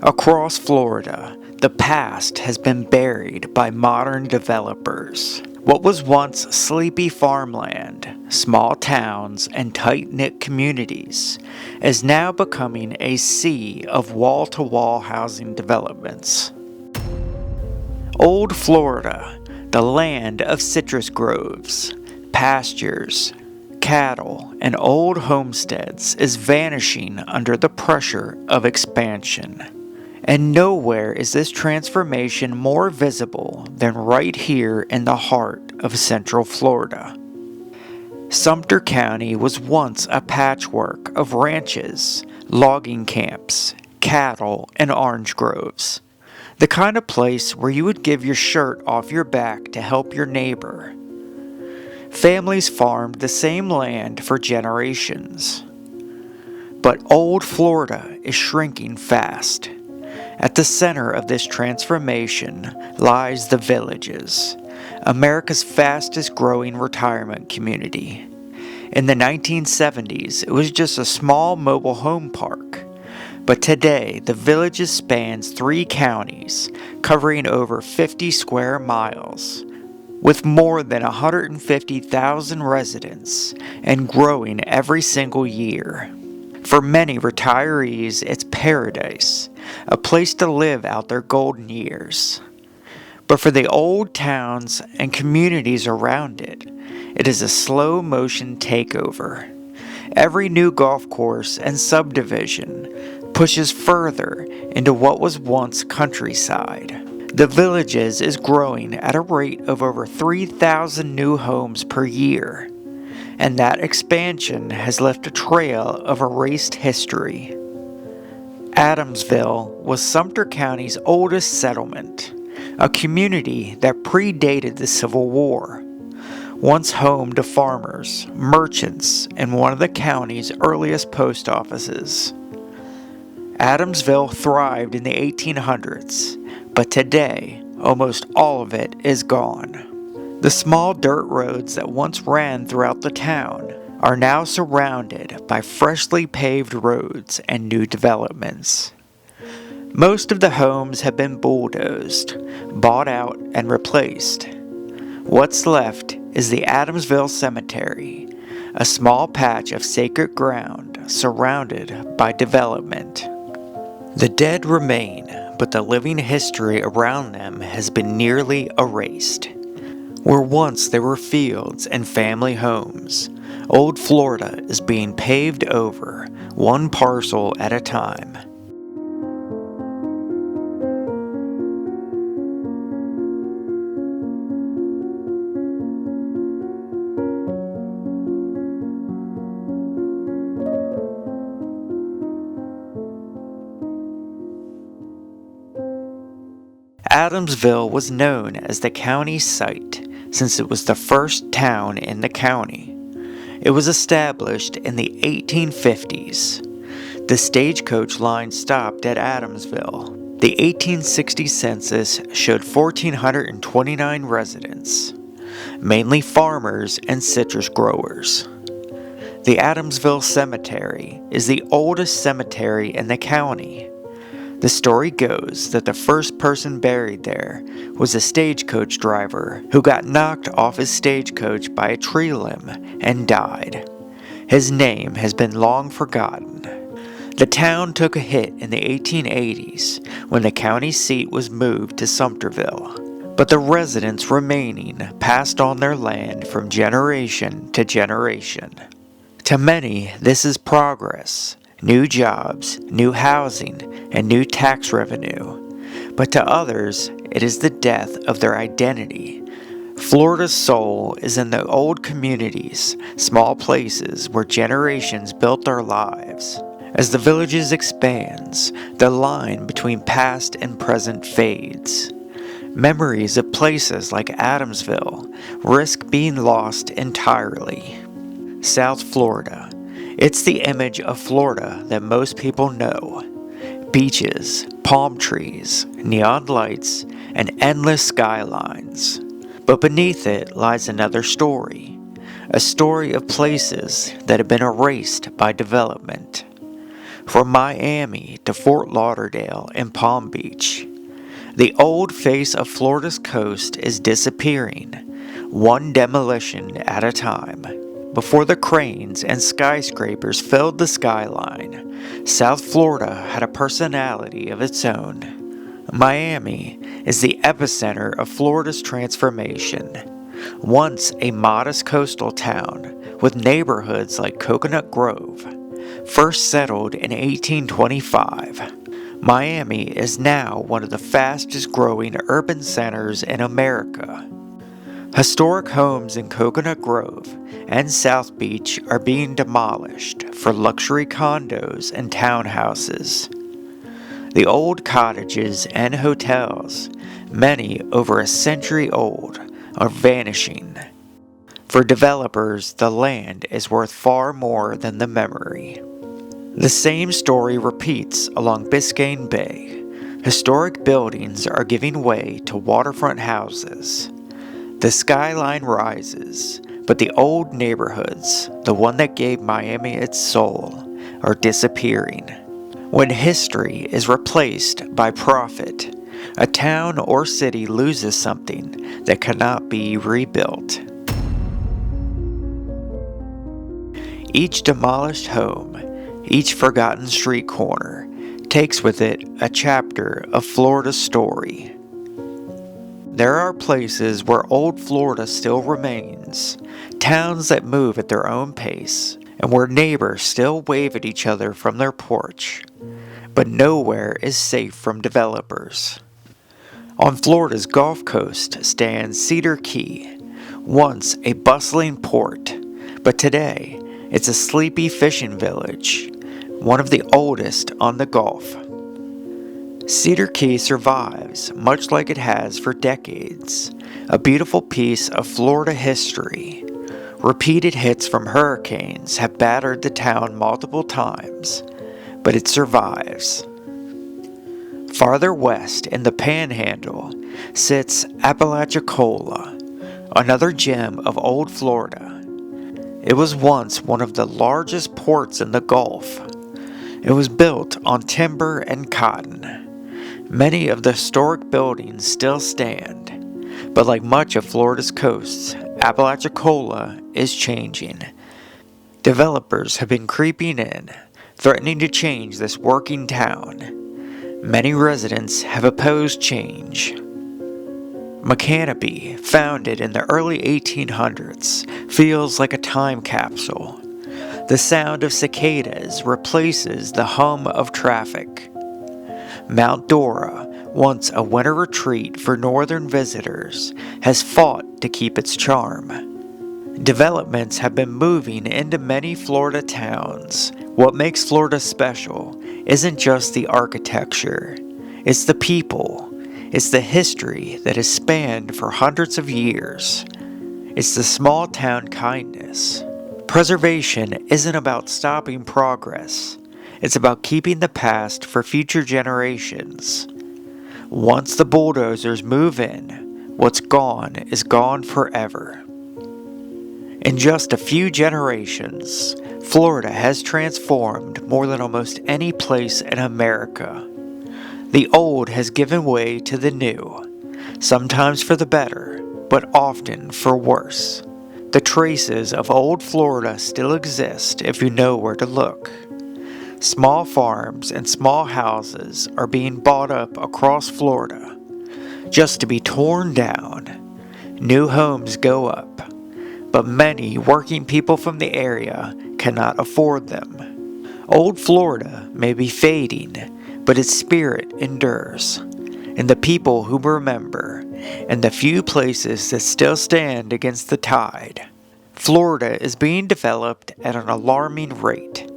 Across Florida, the past has been buried by modern developers. What was once sleepy farmland, small towns, and tight-knit communities is now becoming a sea of wall-to-wall housing developments. Old Florida, the land of citrus groves, pastures, cattle, and old homesteads, is vanishing under the pressure of expansion. And nowhere is this transformation more visible than right here in the heart of Central Florida. Sumter County was once a patchwork of ranches, logging camps, cattle, and orange groves. The kind of place where you would give your shirt off your back to help your neighbor. Families farmed the same land for generations. But old Florida is shrinking fast. At the center of this transformation lies the Villages, America's fastest growing retirement community. In the 1970s, it was just a small mobile home park. But today, the Villages spans 3 counties, covering over 50 square miles, with more than 150,000 residents and growing every single year. For many retirees, it's paradise, a place to live out their golden years. But for the old towns and communities around it, it is a slow-motion takeover. Every new golf course and subdivision pushes further into what was once countryside. The Villages is growing at a rate of over 3,000 new homes per year. And that expansion has left a trail of erased history. Adamsville was Sumter County's oldest settlement, a community that predated the Civil War, once home to farmers, merchants, and one of the county's earliest post offices. Adamsville thrived in the 1800s, but today, almost all of it is gone. The small dirt roads that once ran throughout the town are now surrounded by freshly paved roads and new developments. Most of the homes have been bulldozed, bought out, and replaced. What's left is the Adamsville Cemetery, a small patch of sacred ground surrounded by development. The dead remain, but the living history around them has been nearly erased. Where once there were fields and family homes, old Florida is being paved over, one parcel at a time. Adamsville was known as the county site since it was the first town in the county. It was established in the 1850s. The stagecoach line stopped at Adamsville. The 1860 census showed 1,429 residents, mainly farmers and citrus growers. The Adamsville Cemetery is the oldest cemetery in the county. The story goes that the first person buried there was a stagecoach driver who got knocked off his stagecoach by a tree limb and died. His name has been long forgotten. The town took a hit in the 1880s when the county seat was moved to Sumterville, but the residents remaining passed on their land from generation to generation. To many, this is progress. New jobs, new housing, and new tax revenue. But to others, it is the death of their identity. Florida's soul is in the old communities, small places where generations built their lives. As the Villages expands, the line between past and present fades. Memories of places like Adamsville risk being lost entirely. South Florida. It's the image of Florida that most people know. Beaches, palm trees, neon lights, and endless skylines. But beneath it lies another story. A story of places that have been erased by development. From Miami to Fort Lauderdale and Palm Beach, the old face of Florida's coast is disappearing, one demolition at a time. Before the cranes and skyscrapers filled the skyline, South Florida had a personality of its own. Miami is the epicenter of Florida's transformation. Once a modest coastal town with neighborhoods like Coconut Grove, first settled in 1825, Miami is now one of the fastest growing urban centers in America. Historic homes in Coconut Grove and South Beach are being demolished for luxury condos and townhouses. The old cottages and hotels, many over a century old, are vanishing. For developers, the land is worth far more than the memory. The same story repeats along Biscayne Bay. Historic buildings are giving way to waterfront houses. The skyline rises, but the old neighborhoods, the one that gave Miami its soul, are disappearing. When history is replaced by profit, a town or city loses something that cannot be rebuilt. Each demolished home, each forgotten street corner, takes with it a chapter of Florida's story. There are places where old Florida still remains, towns that move at their own pace, and where neighbors still wave at each other from their porch. But nowhere is safe from developers. On Florida's Gulf Coast stands Cedar Key, once a bustling port, but today it's a sleepy fishing village, one of the oldest on the Gulf. Cedar Key survives much like it has for decades, a beautiful piece of Florida history. Repeated hits from hurricanes have battered the town multiple times, but it survives. Farther west in the Panhandle sits Apalachicola, another gem of old Florida. It was once one of the largest ports in the Gulf. It was built on timber and cotton. Many of the historic buildings still stand, but like much of Florida's coast, Apalachicola is changing. Developers have been creeping in, threatening to change this working town. Many residents have opposed change. McCanopy, founded in the early 1800s, feels like a time capsule. The sound of cicadas replaces the hum of traffic. Mount Dora, once a winter retreat for northern visitors, has fought to keep its charm. Developments have been moving into many Florida towns. What makes Florida special isn't just the architecture, it's the people. It's the history that has spanned for hundreds of years. It's the small town kindness. Preservation isn't about stopping progress. It's about keeping the past for future generations. Once the bulldozers move in, what's gone is gone forever. In just a few generations, Florida has transformed more than almost any place in America. The old has given way to the new, sometimes for the better, but often for worse. The traces of old Florida still exist if you know where to look. Small farms and small houses are being bought up across Florida, just to be torn down. New homes go up, but many working people from the area cannot afford them. Old Florida may be fading, but its spirit endures. And the people who remember, and the few places that still stand against the tide. Florida is being developed at an alarming rate.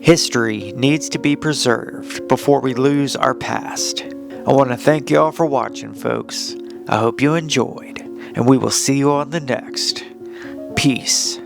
History needs to be preserved before we lose our past. I want to thank you all for watching, folks. I hope you enjoyed, and we will see you on the next. Peace.